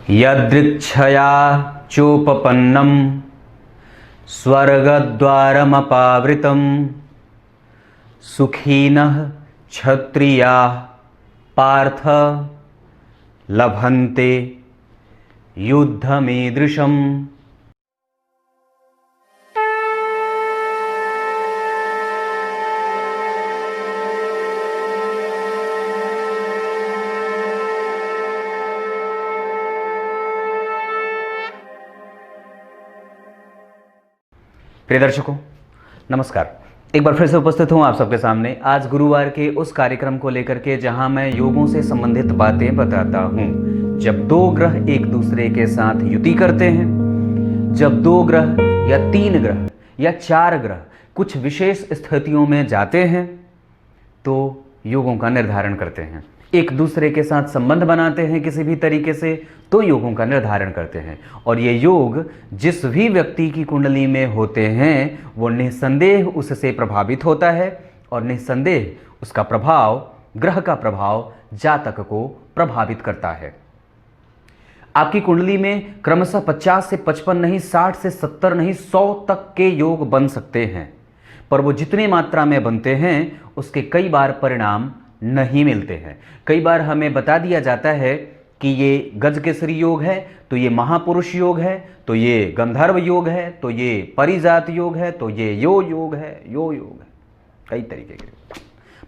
यदृच्छया चोपपन्नं स्वर्गद्वारमपावृतं सुखिनः क्षत्रियाः पार्थ लभन्ते युद्धमीदृशम्। प्रिय दर्शकों नमस्कार, एक बार फिर से उपस्थित हूं आप सबके सामने आज गुरुवार के उस कार्यक्रम को लेकर के जहां मैं योगों से संबंधित बातें बताता हूं। जब दो ग्रह एक दूसरे के साथ युति करते हैं, जब दो ग्रह या तीन ग्रह या चार ग्रह कुछ विशेष स्थितियों में जाते हैं तो योगों का निर्धारण करते हैं, एक दूसरे के साथ संबंध बनाते हैं किसी भी तरीके से तो योगों का निर्धारण करते हैं। और ये योग जिस भी व्यक्ति की कुंडली में होते हैं वो निस्संदेह उससे प्रभावित होता है और निस्संदेह उसका प्रभाव, ग्रह का प्रभाव जातक को प्रभावित करता है। आपकी कुंडली में क्रमशः 50 से 55 नहीं, 60 से 70 नहीं, 100 तक के योग बन सकते हैं, पर वो जितनी मात्रा में बनते हैं उसके कई बार परिणाम नहीं मिलते हैं। कई बार हमें बता दिया जाता है कि ये गजकेसरी योग है, तो ये महापुरुष योग है, तो ये गंधर्व योग है, तो ये परिजात योग है, तो ये योग है, योग है, कई तरीके के,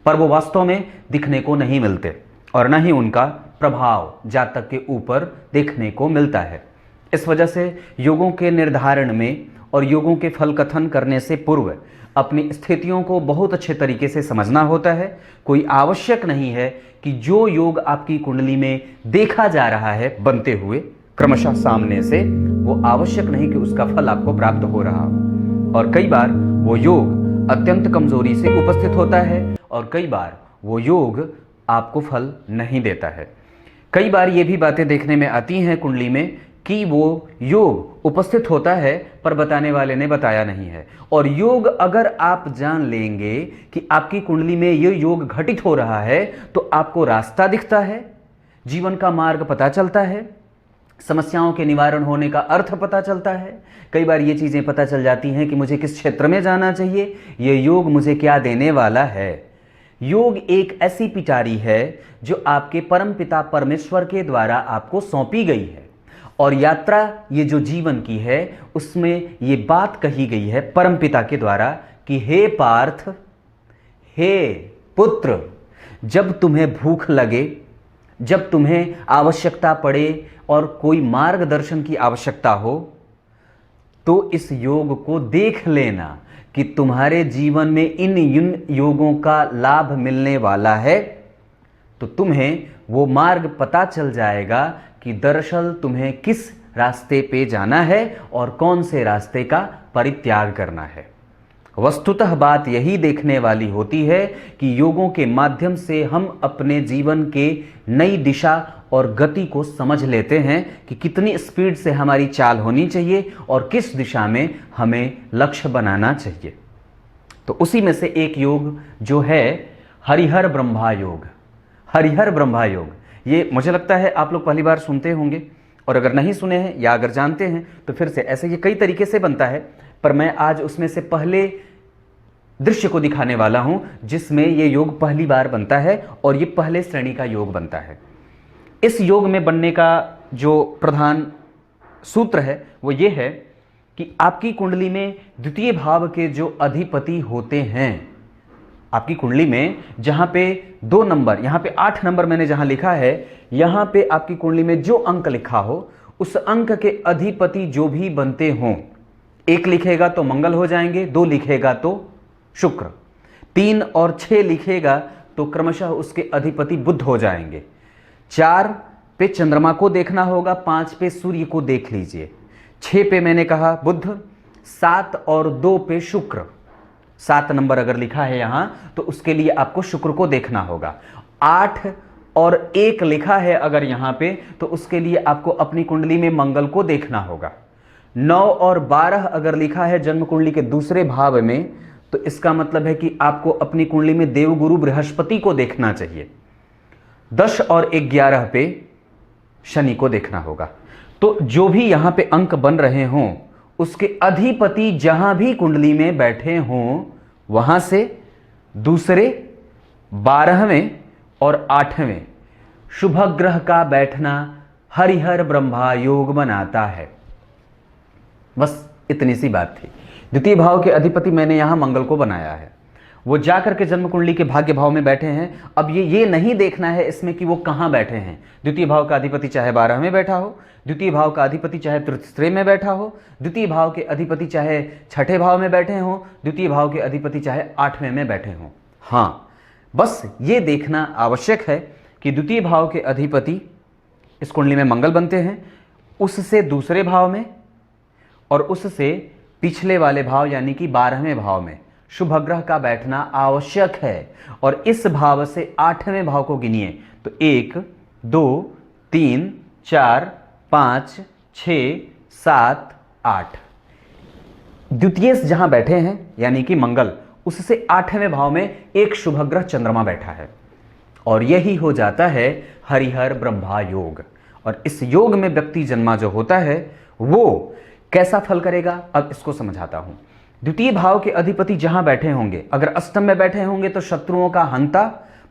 पर वो वास्तव में दिखने को नहीं मिलते और न ही उनका प्रभाव जातक के ऊपर देखने को मिलता है। इस वजह से योगों के निर्धारण में और योगों के फल कथन करने से पूर्व अपनी स्थितियों को बहुत अच्छे तरीके से समझना होता है। कोई आवश्यक नहीं है कि जो योग आपकी कुंडली में देखा जा रहा है बनते हुए क्रमशः सामने से, वो आवश्यक नहीं कि उसका फल आपको प्राप्त हो रहा हो। और कई बार वो योग अत्यंत कमजोरी से उपस्थित होता है और कई बार वो योग आपको फल नहीं देता है। कई बार ये भी बातें देखने में आती हैं कुंडली में कि वो योग उपस्थित होता है पर बताने वाले ने बताया नहीं है। और योग अगर आप जान लेंगे कि आपकी कुंडली में ये योग घटित हो रहा है तो आपको रास्ता दिखता है, जीवन का मार्ग पता चलता है, समस्याओं के निवारण होने का अर्थ पता चलता है। कई बार ये चीज़ें पता चल जाती हैं कि मुझे किस क्षेत्र में जाना चाहिए, ये योग मुझे क्या देने वाला है। योग एक ऐसी पिटारी है जो आपके परम पिता परमेश्वर के द्वारा आपको सौंपी गई है और यात्रा ये जो जीवन की है उसमें ये बात कही गई है परमपिता के द्वारा कि हे पार्थ, हे पुत्र, जब तुम्हें भूख लगे, जब तुम्हें आवश्यकता पड़े और कोई मार्गदर्शन की आवश्यकता हो तो इस योग को देख लेना कि तुम्हारे जीवन में इन योगों का लाभ मिलने वाला है। तो तुम्हें वो मार्ग पता चल जाएगा कि दरअसल तुम्हें किस रास्ते पे जाना है और कौन से रास्ते का परित्याग करना है। वस्तुतः बात यही देखने वाली होती है कि योगों के माध्यम से हम अपने जीवन के नई दिशा और गति को समझ लेते हैं कि कितनी स्पीड से हमारी चाल होनी चाहिए और किस दिशा में हमें लक्ष्य बनाना चाहिए। तो उसी में से एक योग जो है हरिहर ब्रह्मा योग। हरिहर ब्रह्मा योग ये मुझे लगता है आप लोग पहली बार सुनते होंगे और अगर नहीं सुने हैं या अगर जानते हैं तो फिर से ऐसे ये कई तरीके से बनता है, पर मैं आज उसमें से पहले दृश्य को दिखाने वाला हूं जिसमें ये योग पहली बार बनता है और ये पहले श्रेणी का योग बनता है। इस योग में बनने का जो प्रधान सूत्र है वो ये है कि आपकी कुंडली में द्वितीय भाव के जो अधिपति होते हैं, आपकी कुंडली में जहां पे 2 नंबर, यहां पे 8 नंबर मैंने जहां लिखा है, यहां पे आपकी कुंडली में जो अंक लिखा हो उस अंक के अधिपति जो भी बनते हों, 1 लिखेगा तो मंगल हो जाएंगे, 2 लिखेगा तो शुक्र, 3 और 6 लिखेगा तो क्रमशः उसके अधिपति बुध हो जाएंगे। 4 पे चंद्रमा को देखना होगा, 5 पे सूर्य को देख लीजिए, 6 पे मैंने कहा बुध, 7 और 2 पे शुक्र। 7 नंबर अगर लिखा है यहां तो उसके लिए आपको शुक्र को देखना होगा। 8 और 1 लिखा है अगर यहां पे तो उसके लिए आपको अपनी कुंडली में मंगल को देखना होगा। 9 और 12 अगर लिखा है जन्म कुंडली के दूसरे भाव में तो इसका मतलब है कि आपको अपनी कुंडली में देवगुरु बृहस्पति को देखना चाहिए। 10 और 11 पे शनि को देखना होगा। तो जो भी यहां पे अंक बन रहे हों उसके अधिपति जहां भी कुंडली में बैठे हों वहां से दूसरे, 12वें और 8वें शुभ ग्रह का बैठना हरिहर ब्रह्मा योग बनाता है। बस इतनी सी बात थी। द्वितीय भाव के अधिपति मैंने यहां मंगल को बनाया है, वो जाकर के जन्म कुंडली के भाग्य भाव में बैठे हैं। अब ये नहीं देखना है इसमें कि वो कहां बैठे हैं। द्वितीय भाव का अधिपति चाहे 12 में बैठा हो, द्वितीय भाव का अधिपति चाहे तृतीय में बैठा हो, द्वितीय भाव के अधिपति चाहे छठे भाव में बैठे हो, द्वितीय भाव के अधिपति चाहे 8वें में बैठे हो। हाँ, बस ये देखना आवश्यक है कि द्वितीय भाव के अधिपति इस कुंडली में मंगल बनते हैं, उससे दूसरे भाव में और उससे पिछले वाले भाव यानी कि 12वें भाव में शुभ ग्रह का बैठना आवश्यक है। और इस भाव से 8वें भाव को गिनिए तो 1 2 3 4 5 6 7 8, द्वितीय जहां बैठे हैं यानी कि मंगल, उससे 8वें भाव में एक शुभ ग्रह चंद्रमा बैठा है और यही हो जाता है हरिहर ब्रह्मा योग। और इस योग में व्यक्ति जन्मा जो होता है वो कैसा फल करेगा, अब इसको समझाता हूं। द्वितीय भाव के अधिपति जहां बैठे होंगे, अगर अष्टम में बैठे होंगे तो शत्रुओं का हंता,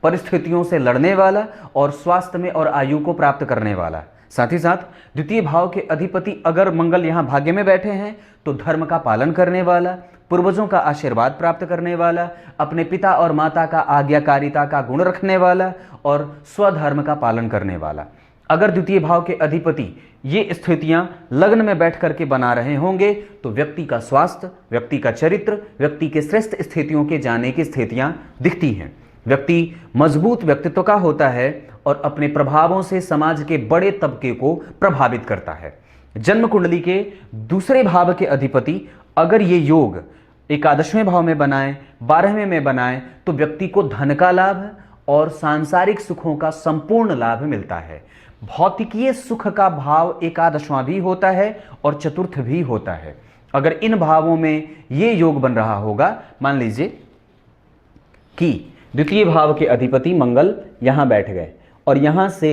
परिस्थितियों से लड़ने वाला और स्वास्थ्य में और आयु को प्राप्त करने वाला। साथ ही साथ द्वितीय भाव के अधिपति अगर मंगल यहां भाग्य में बैठे हैं तो धर्म का पालन करने वाला, पूर्वजों का आशीर्वाद प्राप्त करने वाला, अपने पिता और माता का आज्ञाकारिता का गुण रखने वाला और स्वधर्म का पालन करने वाला। अगर द्वितीय भाव के अधिपति ये स्थितियां लग्न में बैठ करके बना रहे होंगे तो व्यक्ति का स्वास्थ्य, व्यक्ति का चरित्र, व्यक्ति के श्रेष्ठ स्थितियों के जाने की स्थितियां दिखती हैं। व्यक्ति मजबूत व्यक्तित्व का होता है और अपने प्रभावों से समाज के बड़े तबके को प्रभावित करता है। जन्म कुंडली के दूसरे भाव के अधिपति अगर ये योग 11वें भाव में बनाए, 12वें में बनाए तो व्यक्ति को धन का लाभ और सांसारिक सुखों का संपूर्ण लाभ मिलता है। भौतिकीय सुख का भाव 11वां भी होता है और चतुर्थ भी होता है। अगर इन भावों में ये योग बन रहा होगा, मान लीजिए कि द्वितीय भाव के अधिपति मंगल यहां बैठ गए और यहां से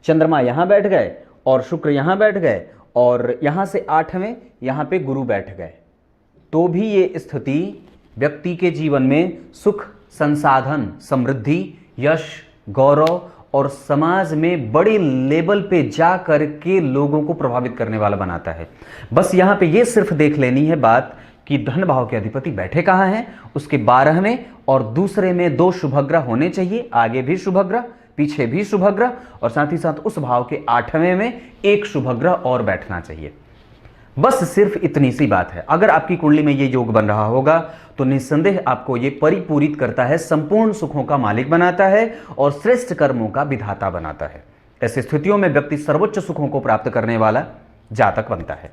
चंद्रमा यहां बैठ गए और शुक्र यहां बैठ गए और यहां से 8वें यहां पे गुरु बैठ गए, तो भी ये स्थिति व्यक्ति के जीवन में सुख, संसाधन, समृद्धि, यश, गौरव और समाज में बड़े लेवल पे जा करके लोगों को प्रभावित करने वाला बनाता है। बस यहाँ पे ये सिर्फ देख लेनी है बात कि धन भाव के अधिपति बैठे कहाँ हैं, उसके 12वें और दूसरे में 2 शुभ ग्रह होने चाहिए, आगे भी शुभ ग्रह, पीछे भी शुभ ग्रह और साथ ही साथ उस भाव के 8वें में एक शुभ ग्रह और बैठना चाहिए। बस सिर्फ इतनी सी बात है। अगर आपकी कुंडली में ये योग बन रहा होगा तो निस्संदेह आपको ये परिपूरित करता है, संपूर्ण सुखों का मालिक बनाता है और श्रेष्ठ कर्मों का विधाता बनाता है। ऐसी स्थितियों में व्यक्ति सर्वोच्च सुखों को प्राप्त करने वाला जातक बनता है।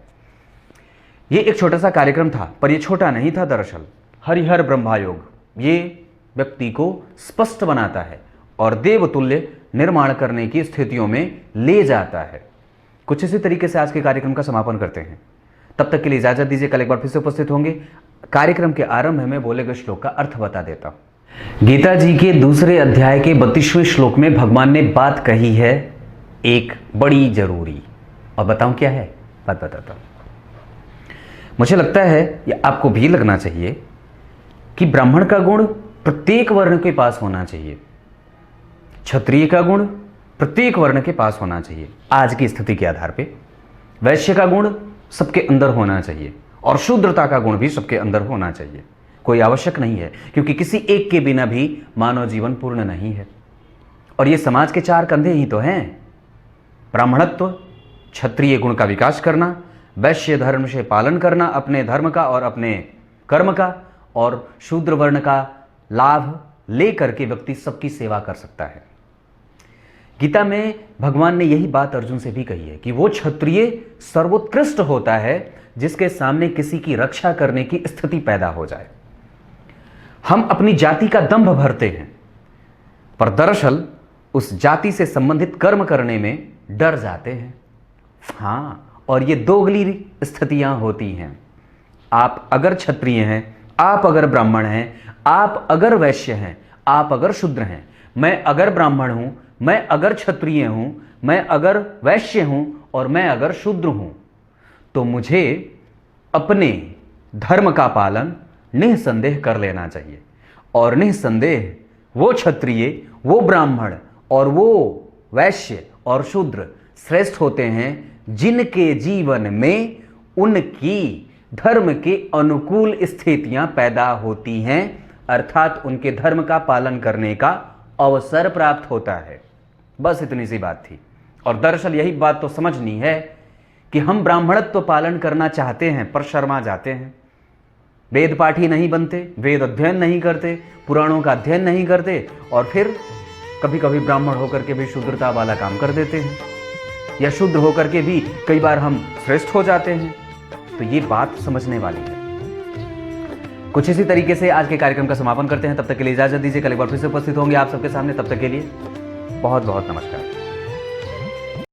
ये एक छोटा सा कार्यक्रम था, पर यह छोटा नहीं था दरअसल। हरिहर ब्रह्मा योग ये व्यक्ति को स्पष्ट बनाता है और देवतुल्य निर्माण करने की स्थितियों में ले जाता है। कुछ इसी तरीके से आज के कार्यक्रम का समापन करते हैं। तब तक के लिए इजाजत दीजिए, कल एक बार फिर से उपस्थित होंगे। कार्यक्रम के आरंभ में बोले गए श्लोक का अर्थ बता देता हूं। गीता जी के दूसरे अध्याय के 32वें श्लोक में भगवान ने बात कही है एक बड़ी जरूरी, और बताऊं क्या है, बात बताता हूं। मुझे लगता है या आपको भी लगना चाहिए कि ब्राह्मण का गुण प्रत्येक वर्ण के पास होना चाहिए, क्षत्रिय का गुण प्रत्येक वर्ण के पास होना चाहिए आज की स्थिति के आधार पे, वैश्य का गुण सबके अंदर होना चाहिए और शूद्रता का गुण भी सबके अंदर होना चाहिए। कोई आवश्यक नहीं है, क्योंकि किसी एक के बिना भी मानव जीवन पूर्ण नहीं है। और ये समाज के 4 कंधे ही तो हैं, ब्राह्मणत्व, क्षत्रिय गुण का विकास करना, वैश्य धर्म से पालन करना अपने धर्म का और अपने कर्म का, और शूद्र वर्ण का लाभ लेकर के व्यक्ति सबकी सेवा कर सकता है। गीता में भगवान ने यही बात अर्जुन से भी कही है कि वो क्षत्रिय सर्वोत्कृष्ट होता है जिसके सामने किसी की रक्षा करने की स्थिति पैदा हो जाए। हम अपनी जाति का दंभ भरते हैं, पर दरअसल उस जाति से संबंधित कर्म करने में डर जाते हैं। हाँ, और ये दोगली स्थितियां होती हैं। आप अगर क्षत्रिय हैं, आप अगर ब्राह्मण हैं, आप अगर वैश्य हैं, आप अगर शूद्र हैं, मैं अगर ब्राह्मण हूं, मैं अगर क्षत्रिय हूं, मैं अगर वैश्य हूं और मैं अगर शूद्र हूं, तो मुझे अपने धर्म का पालन निसंदेह कर लेना चाहिए। और निसंदेह वो क्षत्रिय, वो ब्राह्मण और वो वैश्य और शूद्र श्रेष्ठ होते हैं जिनके जीवन में उनकी धर्म के अनुकूल स्थितियां पैदा होती हैं, अर्थात उनके धर्म का पालन करने का अवसर प्राप्त होता है। बस इतनी सी बात थी। और दरअसल यही बात तो समझनी है कि हम ब्राह्मणत्व पालन करना चाहते हैं पर शर्मा जाते हैं। वेद पाठी नहीं बनते, वेद अध्ययन नहीं करते, पुराणों का अध्ययन नहीं करते, और फिर कभी कभी ब्राह्मण होकर के भी शूद्रता वाला काम कर देते हैं, या शूद्र होकर के भी कई बार हम श्रेष्ठ हो जाते हैं। तो ये बात समझने वाली है। कुछ इसी तरीके से आज के कार्यक्रम का समापन करते हैं। तब तक के लिए इजाजत दीजिए। कल एक बार फिर से उपस्थित होंगे आप सबके सामने। तब तक के लिए बहुत बहुत नमस्कार।